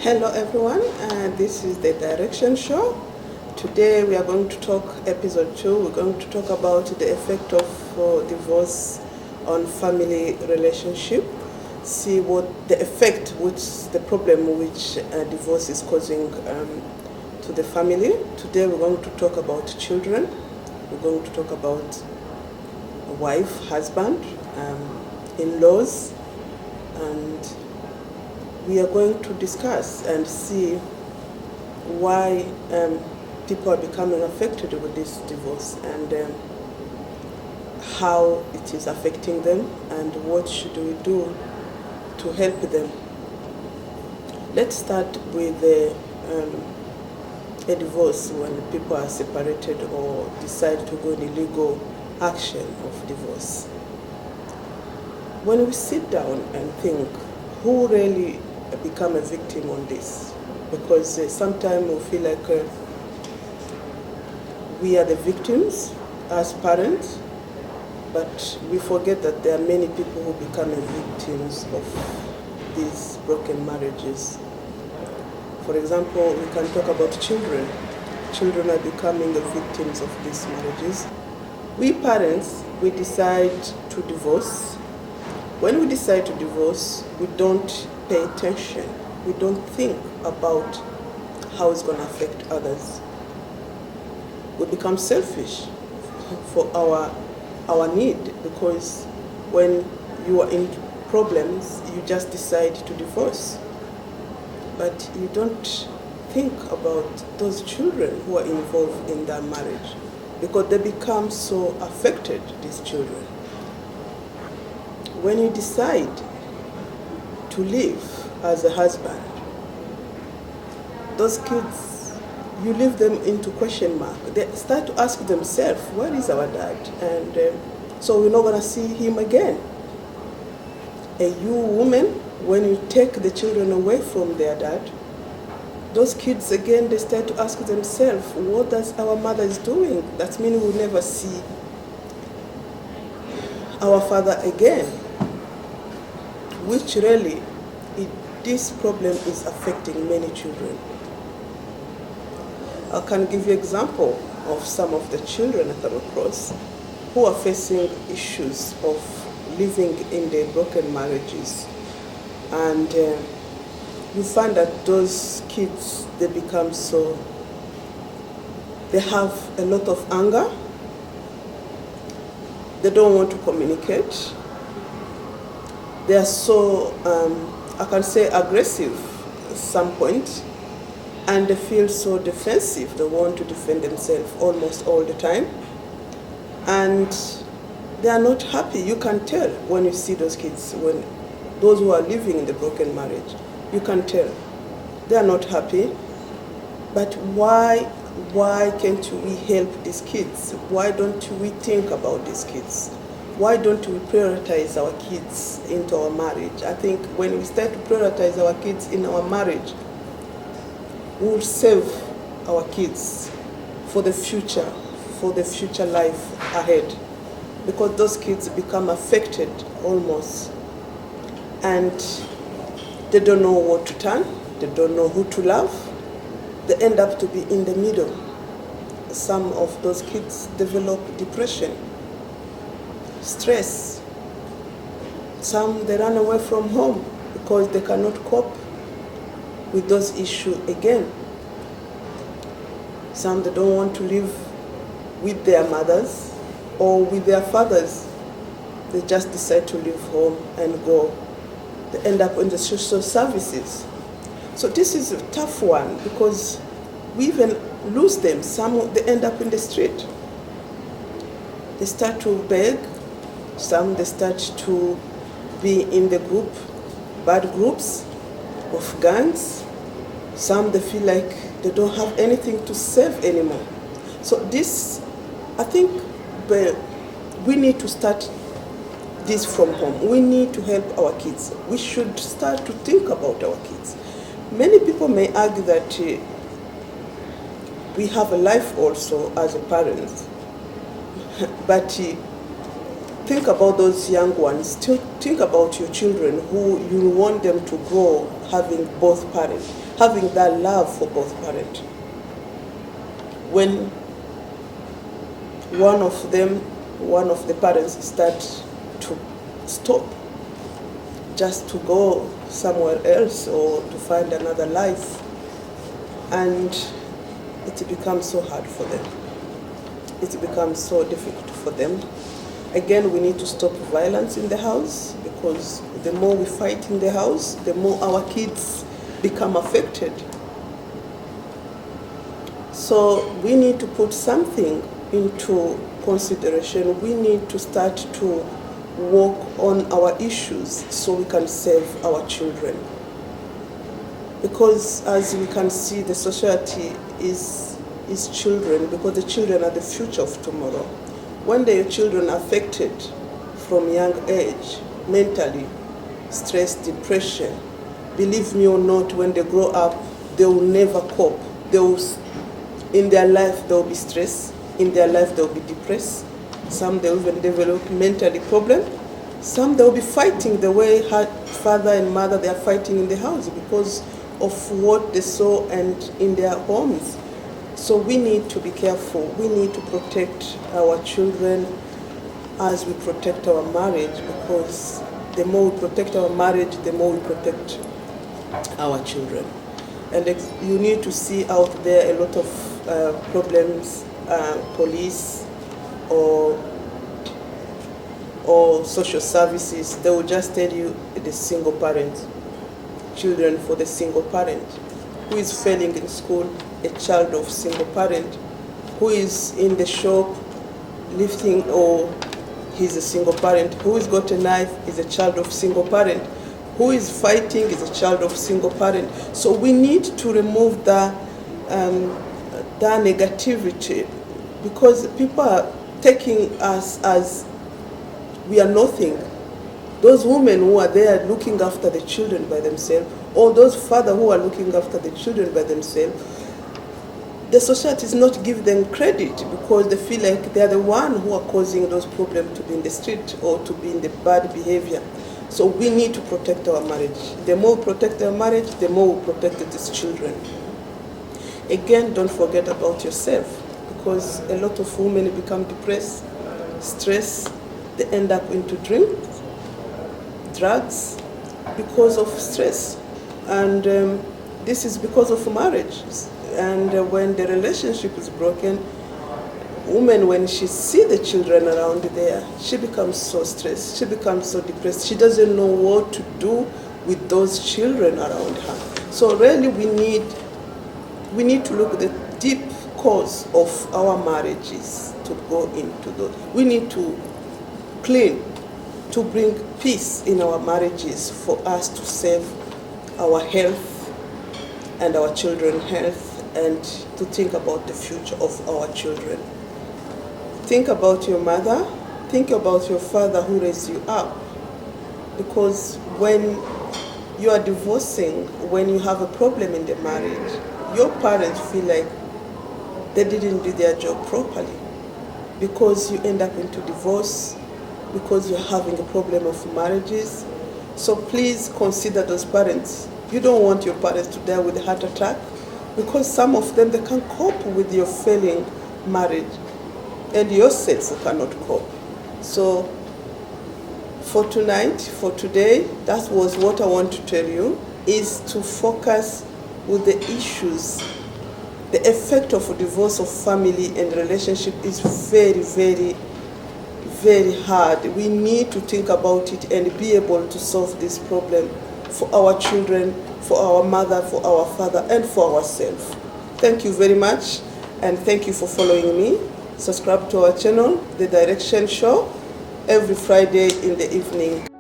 Hello everyone, this is the Direction Show. Today we are going to talk episode 2. We're going to talk about the effect of divorce on family relationship. See what the effect, which the problem which divorce is causing to the family. Today we're going to talk about children. We're going to talk about wife, husband, in-laws, and we are going to discuss and see why people are becoming affected with this divorce and how it is affecting them and what should we do to help them. Let's start with a divorce when people are separated or decide to go in legal action of divorce. When we sit down and think, who really become a victim on this? Because sometimes we feel like we are the victims as parents, but we forget that there are many people who become victims of these broken marriages. For example, we can talk about children. Children are becoming the victims of these marriages. We parents, we decide to divorce. When we decide to divorce, we don't pay attention. We don't think about how it's going to affect others. We become selfish for our need, because when you are in problems, you just decide to divorce. But you don't think about those children who are involved in that marriage, because they become so affected, these children. When you decide to live as a husband, those kids, you leave them into question mark. They start to ask themselves, where is our dad? And so we're not going to see him again. And you women, when you take the children away from their dad, those kids again, they start to ask themselves, what does our mother is doing? That means we'll never see our father again. Which really, this problem is affecting many children. I can give you an example of some of the children I come across who are facing issues of living in their broken marriages. And you find that those kids, they become so, they have a lot of anger. They don't want to communicate. They are so, I can say, aggressive at some point, and they feel so defensive. They want to defend themselves almost all the time, and they are not happy. You can tell when you see those kids, when those who are living in the broken marriage, you can tell they are not happy. But why can't we help these kids? Why don't we think about these kids? Why don't we prioritize our kids into our marriage? I think when we start to prioritize our kids in our marriage, we'll save our kids for the future life ahead. Because those kids become affected almost, and they don't know what to turn, they don't know who to love. They end up to be in the middle. Some of those kids develop depression, stress. Some, they run away from home because they cannot cope with those issues again. Some, they don't want to live with their mothers or with their fathers. They just decide to leave home and go. They end up in the social services. So this is a tough one, because we even lose them. Some, they end up in the street. They start to beg. Some, they start to be in the bad groups of gangs. Some, they feel like they don't have anything to save anymore. So this, I think, we need to start this from home. We need to help our kids. We should start to think about our kids. Many people may argue that we have a life also as a parent, but think about those young ones. Think about your children who you want them to grow having both parents, having that love for both parents. When one of the parents start to stop, just to go somewhere else or to find another life, and it becomes so hard for them. It becomes so difficult for them. Again, we need to stop violence in the house, because the more we fight in the house, the more our kids become affected. So we need to put something into consideration. We need to start to work on our issues so we can save our children. Because as we can see, the society is children, because the children are the future of tomorrow. When your children are affected from young age, mentally, stress, depression, believe me or not, when they grow up, they will never cope. In their life, there will be stress. In their life, they will be depressed. Some they will even develop mentally problem. Some they will be fighting the way father and mother they are fighting in the house because of what they saw and in their homes. So we need to be careful. We need to protect our children as we protect our marriage, because the more we protect our marriage, the more we protect our children. And you need to see out there a lot of problems, police or social services, they will just tell you the single parent, children for the single parent. Who is failing in school, a child of single parent. Who is in the shop lifting, or he's a single parent. Who has got a knife is a child of single parent. Who is fighting is a child of single parent. So we need to remove that negativity, because people are taking us as we are nothing. Those women who are there looking after the children by themselves, or those fathers who are looking after the children by themselves, the society is not giving them credit, because they feel like they are the one who are causing those problems to be in the street or to be in the bad behavior. So we need to protect our marriage. The more we protect our marriage, the more we protect these children. Again, don't forget about yourself, because a lot of women become depressed, stressed, they end up into drink, drugs, because of stress. And this is because of marriage. And when the relationship is broken, woman, when she sees the children around there, she becomes so stressed, she becomes so depressed. She doesn't know what to do with those children around her. So really we need to look at the deep cause of our marriages to go into those. We need to clean, to bring peace in our marriages for us to save our health and our children's health, and to think about the future of our children. Think about your mother, think about your father who raised you up, because when you are divorcing, when you have a problem in the marriage, your parents feel like they didn't do their job properly, because you end up into divorce, because you're having a problem of marriages. So please consider those parents. You don't want your parents to die with a heart attack, because some of them, they can't cope with your failing marriage, and yourself cannot cope. So for tonight, for today, that was what I want to tell you, is to focus with the issues. The effect of a divorce of family and relationship is very, very, very hard. We need to think about it and be able to solve this problem for our children, for our mother, for our father, and for ourselves. Thank you very much, and thank you for following me. Subscribe to our channel, The Direction Show, every Friday in the evening.